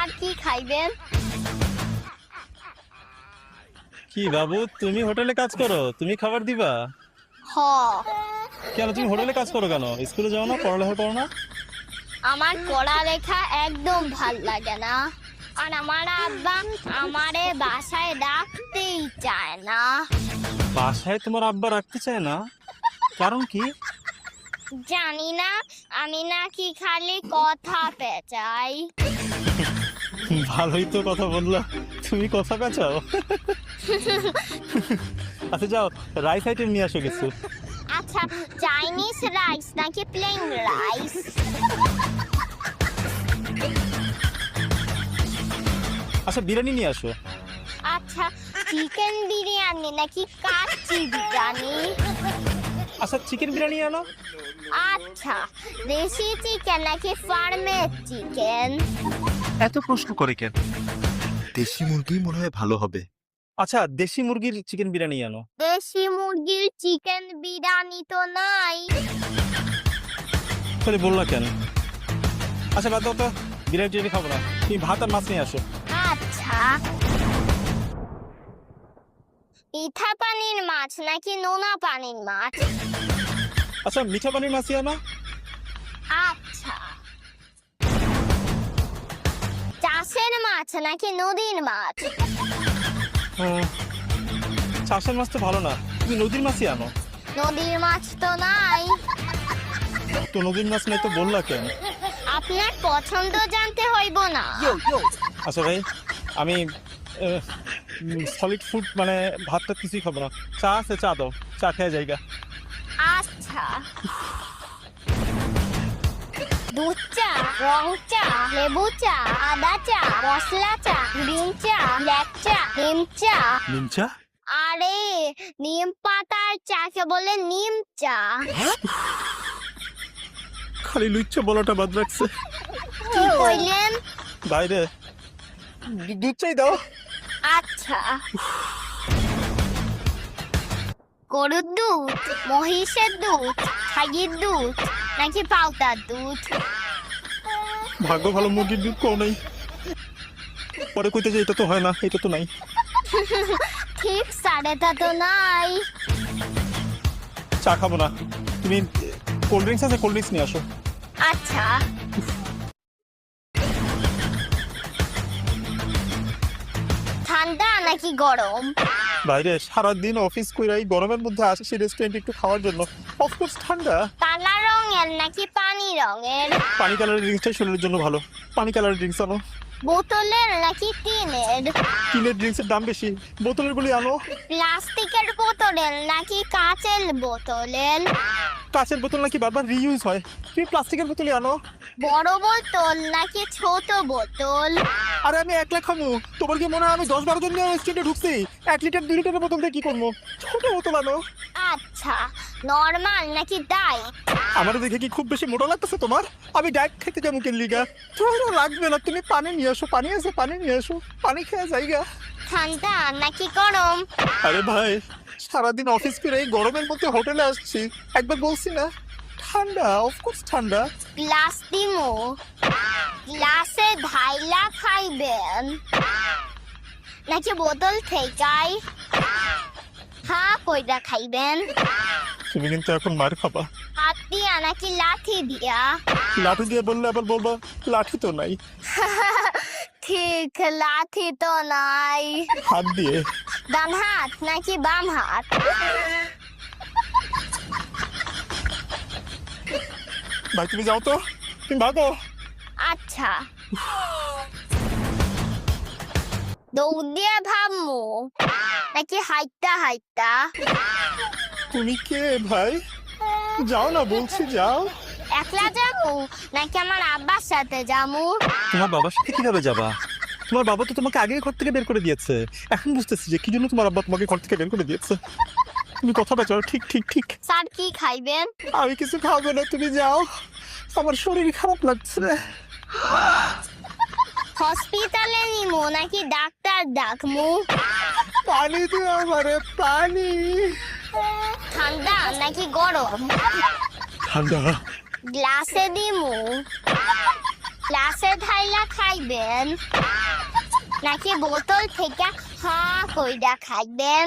Sir কি খাইবেন? কি বাবু, তুমি হোটেলে কাজ করো, তুমি খাবার দিবা? হ। কেন তুমি হোটেলে কাজ করো কেন? স্কুলে যাও না, পড়ালেখা করো না? আমার পড়ালেখা একদম ভাল লাগে না, আর আমার আব্বা আমারে বাসায় রাখতেই চায় না। বাসায় তোমার আব্বা রাখতে চায় না? কারণ কি? জানি না, আমি নাকি খালি কথা পেঁচাই। ভালোই তো কথা বললা, তুমি কথা পেঁচাও। আচ্ছা যাও, রাইস আইটেম নিয়ে আসো কিছু। আচ্ছা, চাইনিজ রাইস নাকি প্লেন রাইস? আচ্ছা বিরিয়ানি নিয়ে আসো। আচ্ছা, চিকেন বিরিয়ানি নাকি কাচ্চি বিরিয়ানি? আচ্ছা চিকেন বিরিয়ানি আনো। আচ্ছা, দেশি চিকেন নাকি ফার্মের চিকেন? এত প্রশ্ন করে কেন? দেশি মুরগি মনে হয় ভালো হবে। আচ্ছা দেশি মুরগির চিকেন বিরিয়ানি আনো। দেশি মুরগির চিকেন বিরিয়ানি তো নাই। তাহলে বললা কেন? আচ্ছা বাদ দাও তো, বিরিয়ানি টিরিয়ানি খাবো না, তুমি ভাত আর মাছ নিয়ে আসো। আচ্ছা, মিঠা পানির মাছ নাকি নোনা পানির মাছ? আচ্ছা মিঠা পানির মাছই আনো। আচ্ছা, চাষের মাছ নাকি নদীর মাছ? চাষের মাছ তো ভালো না, তুমি নদীর মাছই আনো। নদীর মাছ তো নাই। তো নদীর মাছ নাই তো বললা কেন? আপনার পছন্দ জানতে হইব না? আচ্ছা ভাই, আমি সলিড ফুড মানে ভাতটা কিছুই খাবো না, চা আছে চা দাও, চা খেয়ে জায়গা। আচ্ছা, দুধ চা, রং চা, লেবু চা, আদা চা, মশলা চা, গ্রিন চা, ব্ল্যাক চা, নিম চা। নিমচা? আরে, নিম পাতার চাকে বলে নিম চা। খালি লুচ্চা বলাটা বাদ রাখছে। কি কইলেন? বাইরে দুধ চাই দাও। আচ্ছা, গরুর দুধ, মহিষের দুধ, ছাগির দুধ নাকি পাউটার দুধ? ভাগ্য ভালো, মুরগির দুধ কেউ নেই। পরে কইতে যে এটা তো হয় না, এটা তো নাই। ঠিক সাড়েটা তো নাই। চা খাবো না, তুমি কোল্ড ড্রিঙ্কস আছে, কোল্ড ড্রিঙ্কস নিয়ে আসো। আচ্ছা, ঠান্ডা নাকি গরম? বাইরে সারাদিন অফিস কইরা এই গরমের মধ্যে আসে সেই রেস্টুরেন্টে একটু খাওয়ার জন্য, অফকোর্স ঠান্ডা। কালা রঙের নাকি পানি রঙের? পানি কালারের ড্রিঙ্কসটাই শরীরের জন্য ভালো, পানি কালারের ড্রিঙ্কস আনো। বোতলের নাকি টিনের? টিনের ড্রিঙ্কসের দাম বেশি, বোতলের গুলি আনো। প্লাস্টিকের বোতলের নাকি কাঁচের বোতলের? কাঁচের বোতল নাকি বারবার রিইউজ হয়, তুমি প্লাস্টিকের বোতলই আনো। বড় বোতল নাকি ছোট বোতল? আরে আমি একলা খামু, তোমার কি মনে হয় আমি 10-12 জন নিয়ে রেস্টুরেন্টে ঢুকছি? 1 লিটার 2 লিটারের বোতল দিয়ে কি করবো? ছোট বোতল আনো। আচ্ছা, নরমাল নাকি ডায়েট? আমার দেখে কি খুব বেশি মোটা লাগতেছে তোমার? আমি ডায়েট খেতে যাবো কেন লিগা? তোমারও লাগবে না, তুমি পানি নিয়ে আসো, পানি আছে পানি নিয়ে আসো, পানি খেয়ে যাইগা। ঠান্ডা নাকি গরম? আরে ভাই, সারাদিন অফিস করে এই গরমের মধ্যে হোটেলে আসছি, একবার বলছি না ঠান্ডা? অফকোর্স ঠান্ডা। গ্লাস দিমু, গ্লাসে ঢাইলা খাইবেন নাকি বোতল থেকাই হ্যাঁ কইরা খাইবেন? তুমি কিন্তু এখন মার খাবা। হাত দিয়া নাকি লাঠি দিয়া? লাঠি দিয়ে বললে আবার বলবা লাঠি তো নাই। ঠিক, লাঠি তো নাই। হাত দিয়ে। ডান হাত নাকি বাম হাত? ভাই তুমি যাও তো, তুমি ভাগো। আচ্ছা, দৌড় দিয়ে ভাবমু নাকি হাইটা হাইটা? তুমি কে ভাই? যাও না বলছি, যাও। একলা যামু নাকি আমার আব্বার সাথে যামু? তোমার বাবার সাথে কিভাবে যাবা? তোমার বাবা তো তোমাকে আগে ঘর থেকে বের করে দিয়েছে, এখন বুঝতেছি যে কি জন্য তোমার আব্বা তোমাকে ঘর থেকে বের করে দিয়েছে। তুমি কথা বেচাও, ঠিক ঠিক ঠিক। স্যার কি খাইবেন? আমি কিছু খাবো না, তুমি যাও, আমার শরীর খারাপ লাগছে। হসপিটালে নিমু নাকি ডাক্তার ডাকমু? পানি দিও আমারে, পানি। ঠান্ডা নাকি গরম? ঠান্ডা। গ্লাসে দিমু গ্লাসে ঢাইলা খাইবেন নাকি বোতল থেকে হা কইরা খাইবেন?